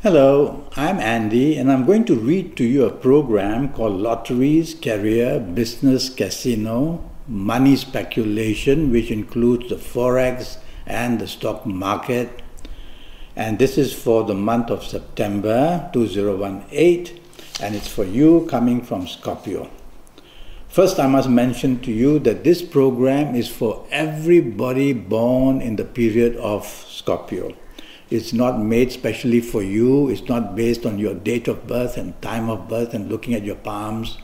Hello, I'm Andy and I'm going to read to you a program called Lotteries, Career, Business, Casino, Money Speculation, which includes the Forex and the stock market. And this is for the month of September 2018, and it's for you coming from Scorpio. First, I must mention to you that this program is for everybody born in the period of Scorpio. It's not made specially for you. It's not based on your date of birth and time of birth and looking at your palms.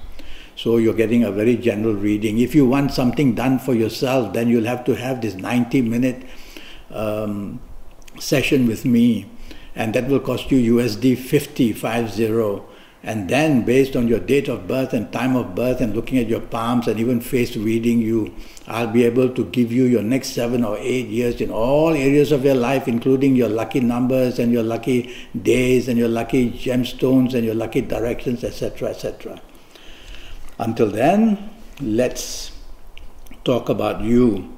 So you're getting a very general reading. If you want something done for yourself, then you'll have to have this 90-minute session with me. And that will cost you USD 50. And then based on your date of birth and time of birth and looking at your palms and even face reading I'll be able to give you your next 7 or 8 years in all areas of your life, including your lucky numbers and your lucky days and your lucky gemstones and your lucky directions, etc., etc. Until then, let's talk about you.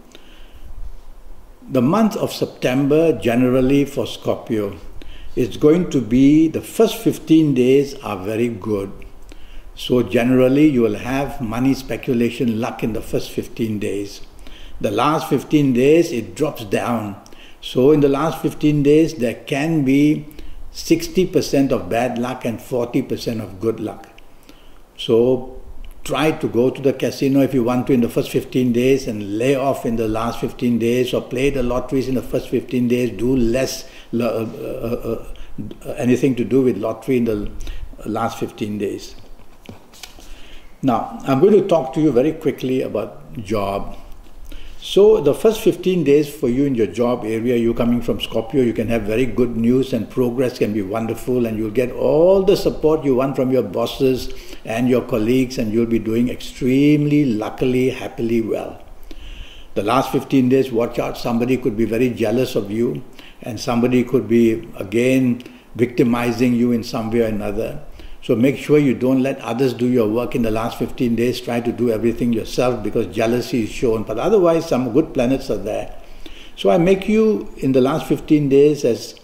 The month of September, generally for Scorpio, it's going to be, the first 15 days are very good. So generally you will have money speculation luck in the first 15 days. The last 15 days it drops down. So in the last 15 days there can be 60% of bad luck and 40% of good luck. So try to go to the casino if you want to in the first 15 days and lay off in the last 15 days, or play the lotteries in the first 15 days, do less anything to do with lottery in the last 15 days. Now, I'm going to talk to you very quickly about job. So the first 15 days for you in your job area, you coming from Scorpio, you can have very good news and progress can be wonderful, and you'll get all the support you want from your bosses and your colleagues, and you'll be doing extremely luckily, happily well. The last 15 days, watch out, somebody could be very jealous of you, and somebody could be again victimizing you in some way or another. So make sure you don't let others do your work in the last 15 days. Try to do everything yourself because jealousy is shown. But otherwise, some good planets are there. So I make you in the last 15 days as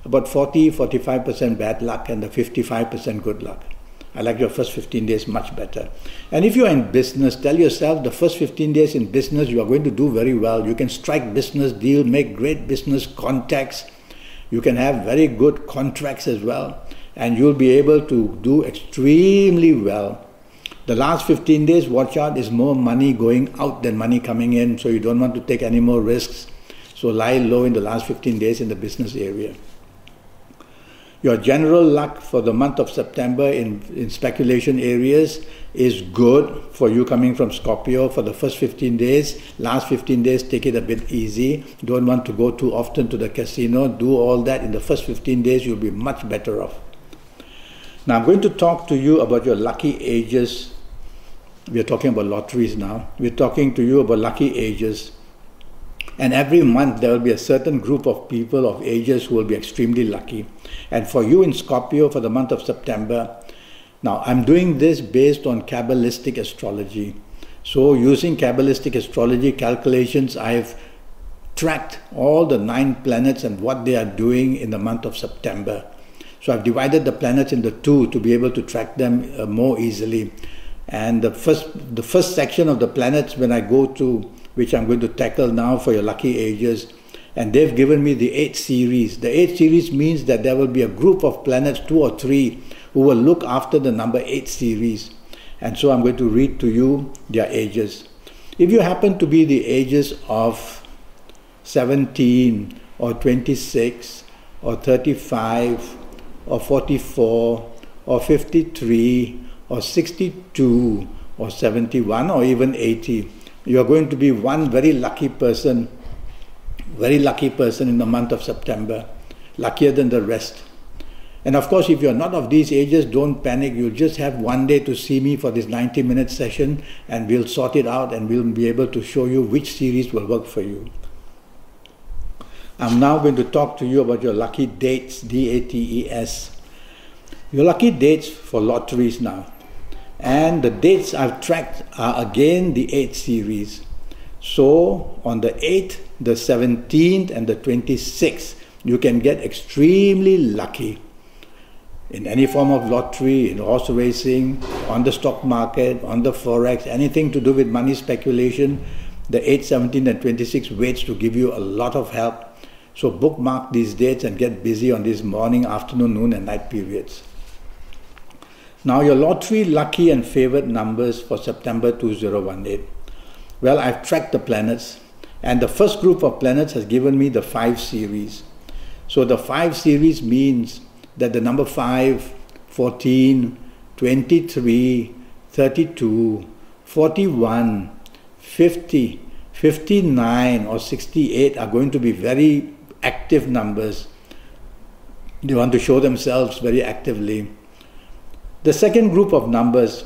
about 40-45% bad luck and the 55% good luck. I like your first 15 days much better. And if you're in business, tell yourself the first 15 days in business you are going to do very well. You can strike business deal, make great business contacts. You can have very good contracts as well. And you'll be able to do extremely well. The last 15 days, watch out, is more money going out than money coming in, so you don't want to take any more risks. So lie low in the last 15 days in the business area. Your general luck for the month of September in speculation areas is good for you coming from Scorpio for the first 15 days. Last 15 days, take it a bit easy. Don't want to go too often to the casino. Do all that in the first 15 days, you'll be much better off. Now I'm going to talk to you about your lucky ages. We're talking about lotteries now. We're talking to you about lucky ages. And every month there will be a certain group of people of ages who will be extremely lucky. And for you in Scorpio for the month of September, now I'm doing this based on Kabbalistic astrology. So using Kabbalistic astrology calculations, I've tracked all the 9 planets and what they are doing in the month of September. So I've divided the planets into 2 to be able to track them more easily. And the first section of the planets when I go to, which I'm going to tackle now for your lucky ages, and they've given me the 8 series. The 8 series means that there will be a group of planets, 2 or 3, who will look after the number 8 series. And so I'm going to read to you their ages. If you happen to be the ages of 17 or 26 or 35 or 44 or 53 or 62 or 71 or even 80, you are going to be one very lucky person in the month of September, luckier than the rest. And of course, if you're not of these ages, don't panic. You'll just have one day to see me for this 90-minute session, and we'll sort it out and we'll be able to show you which series will work for you. I'm now going to talk to you about your lucky dates, D-A-T-E-S. Your lucky dates for lotteries now. And the dates I've tracked are again the 8 series. So on the 8th, the 17th and the 26th, you can get extremely lucky. in any form of lottery, in horse racing, on the stock market, on the forex, anything to do with money speculation, the 8, 17 and 26 waits to give you a lot of help. So bookmark these dates and get busy on these morning, afternoon, noon and night periods. Now your lottery lucky and favored numbers for September 2018. Well, I've tracked the planets, and the first group of planets has given me the 5 series. So the 5 series means that the number 5, 14, 23, 32, 41, 50, 59 or 68 are going to be very active numbers. They want to show themselves very actively. The second group of numbers,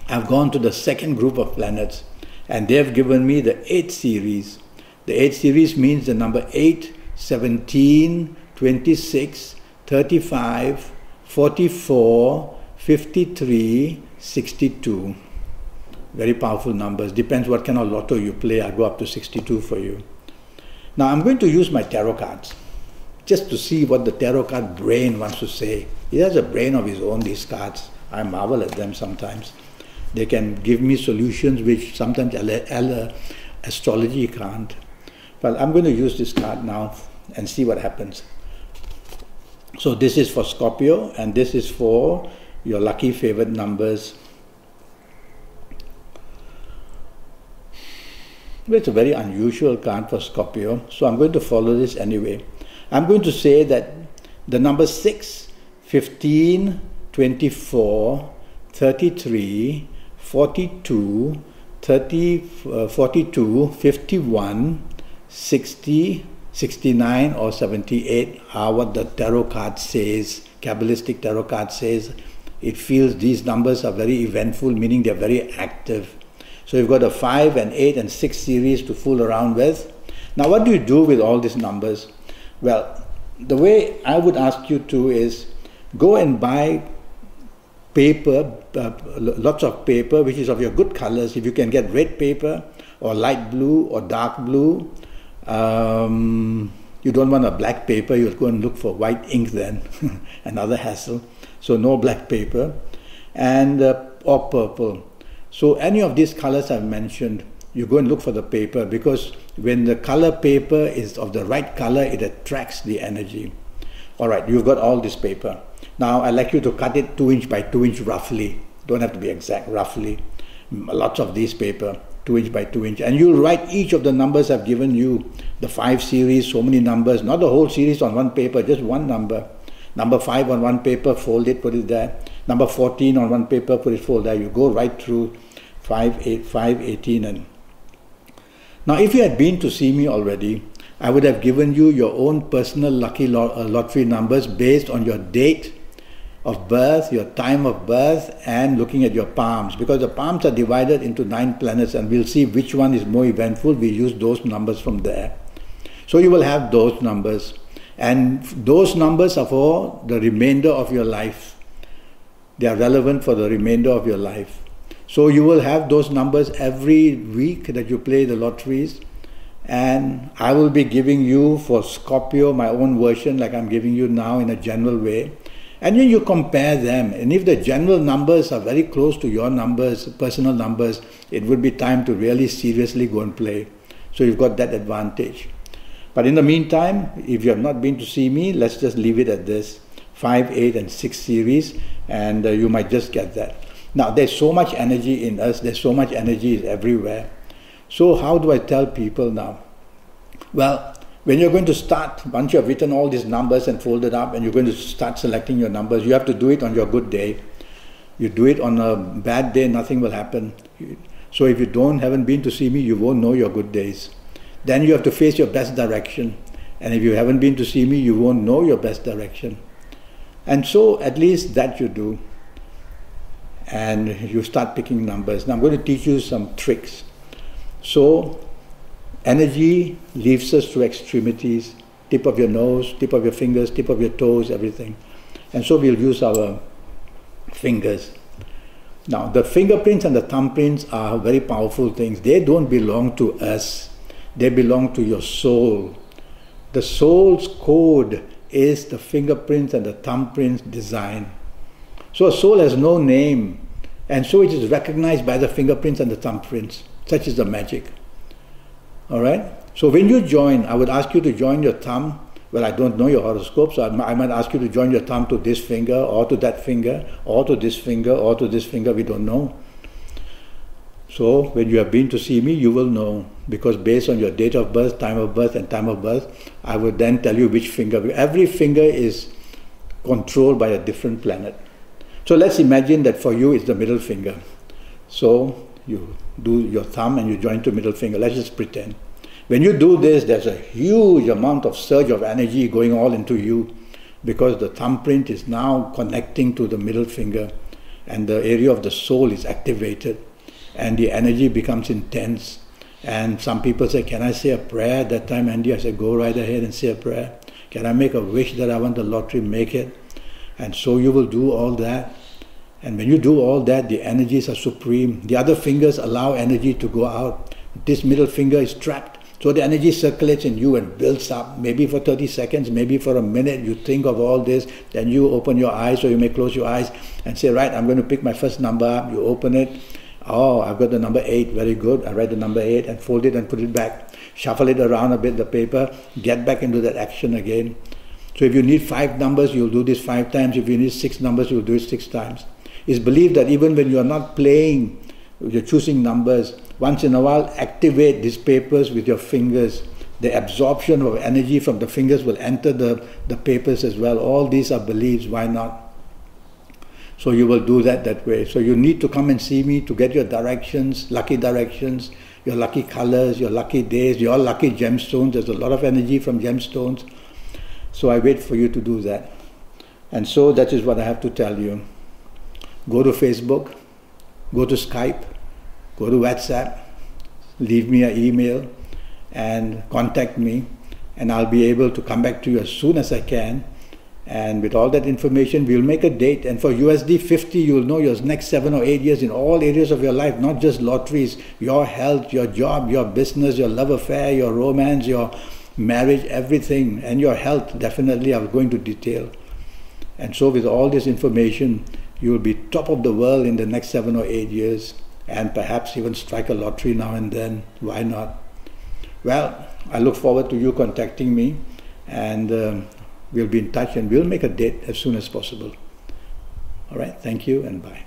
I've gone to the second group of planets, and they have given me the 8 series. The 8 series means the number 8, 17, 26, 35, 44, 53, 62. Very powerful numbers. Depends what kind of lotto you play. I'll go up to 62 for you. Now I'm going to use my tarot cards just to see what the tarot card brain wants to say. He has a brain of his own, these cards. I marvel at them sometimes. They can give me solutions which sometimes astrology can't. Well, I'm going to use this card now and see what happens. So this is for Scorpio, and this is for your lucky favored numbers. It's a very unusual card for Scorpio, so I'm going to follow this anyway. I'm going to say that the number 6, 15, 24, 33, 42, 42, 51, 60, 69 or 78 are what the tarot card says, Kabbalistic tarot card says. It feels these numbers are very eventful, meaning they're very active. So you've got a 5 and 8 and 6 series to fool around with. Now what do you do with all these numbers? Well, the way I would ask you to is go and buy paper, lots of paper which is of your good colors. If you can get red paper or light blue or dark blue, you don't want a black paper, you'll go and look for white ink then, another hassle. So no black paper, and or purple. So any of these colors I've mentioned, you go and look for the paper, because when the color paper is of the right color, it attracts the energy. Alright, you've got all this paper. Now I'd like you to cut it 2 inch by 2 inch roughly. Don't have to be exact, roughly. Lots of this paper, 2 inch by 2 inch. And you'll write each of the numbers I've given you. The 5 series, so many numbers. Not the whole series on one paper, just one number. Number 5 on one paper, fold it, put it there. Number 14 on one paper, put it, fold there. You go right through 5, 8, 5, 18 and... Now if you had been to see me already, I would have given you your own personal lucky lottery numbers based on your date of birth, your time of birth, and looking at your palms, because the palms are divided into 9 planets, and we'll see which one is more eventful. We use those numbers from there. So you will have those numbers, and those numbers are for the remainder of your life. They are relevant for the remainder of your life. So you will have those numbers every week that you play the lotteries, and I will be giving you for Scorpio my own version like I'm giving you now in a general way. And then you compare them, and if the general numbers are very close to your numbers, personal numbers, it would be time to really seriously go and play. So you've got that advantage. But in the meantime, if you have not been to see me, let's just leave it at this. 5, 8 and 6 series, and you might just get that. Now there's so much energy in us, there's so much energy everywhere. So how do I tell people now? Well, when you're going to start, once you have written all these numbers and folded up, and you're going to start selecting your numbers, you have to do it on your good day. You do it on a bad day, nothing will happen. So if you haven't been to see me, you won't know your good days. Then you have to face your best direction. And if you haven't been to see me, you won't know your best direction. And so at least that you do. And you start picking numbers. Now I'm going to teach you some tricks. So energy leaves us to extremities, tip of your nose, tip of your fingers, tip of your toes, everything. And so we'll use our fingers. Now the fingerprints and the thumbprints are very powerful things. They don't belong to us. They belong to your soul. The soul's code is the fingerprints and the thumbprints design. So a soul has no name, and so it is recognized by the fingerprints and the thumbprints. Such is the magic. All right? So when you join, I would ask you to join your thumb. Well, I don't know your horoscope, so I might ask you to join your thumb to this finger, or to that finger, or to this finger, or to this finger, we don't know. So when you have been to see me, you will know, because based on your date of birth, time of birth, and time of birth, I will then tell you which finger. Every finger is controlled by a different planet. So let's imagine that for you it's the middle finger. So you do your thumb and you join to middle finger. Let's just pretend. When you do this, there's a huge amount of surge of energy going all into you, because the thumbprint is now connecting to the middle finger, and the area of the soul is activated, and the energy becomes intense. And some people say, can I say a prayer? At that time, Andi, I said, go right ahead and say a prayer. Can I make a wish that I want the lottery? Make it. And so you will do all that. And when you do all that, the energies are supreme. The other fingers allow energy to go out. This middle finger is trapped. So the energy circulates in you and builds up. Maybe for 30 seconds, maybe for a minute, you think of all this. Then you open your eyes, or you may close your eyes and say, right, I'm going to pick my first number up. You open it. Oh, I've got the number 8. Very good. I write the number 8 and fold it and put it back. Shuffle it around a bit, the paper. Get back into that action again. So if you need 5 numbers, you'll do this 5 times. If you need 6 numbers, you'll do it 6 times. It's believed that even when you're not playing, you're choosing numbers, once in a while activate these papers with your fingers. The absorption of energy from the fingers will enter the papers as well. All these are beliefs. Why not? So you will do that way. So you need to come and see me to get your directions, your lucky colors, your lucky days, your lucky gemstones. There's a lot of energy from gemstones. So I wait for you to do that. And so that is what I have to tell you. Go to Facebook, go to Skype, go to WhatsApp, leave me an email and contact me, and I'll be able to come back to you as soon as I can. And with all that information, we'll make a date. And for USD 50, you'll know your next 7 or 8 years in all areas of your life, not just lotteries, your health, your job, your business, your love affair, your romance, your marriage, everything, and your health. Definitely, I will go into detail. And so with all this information, you will be top of the world in the next 7 or 8 years, and perhaps even strike a lottery now and then. Why not? Well, I look forward to you contacting me, and we'll be in touch, and we'll make a date as soon as possible. All right, thank you, and bye.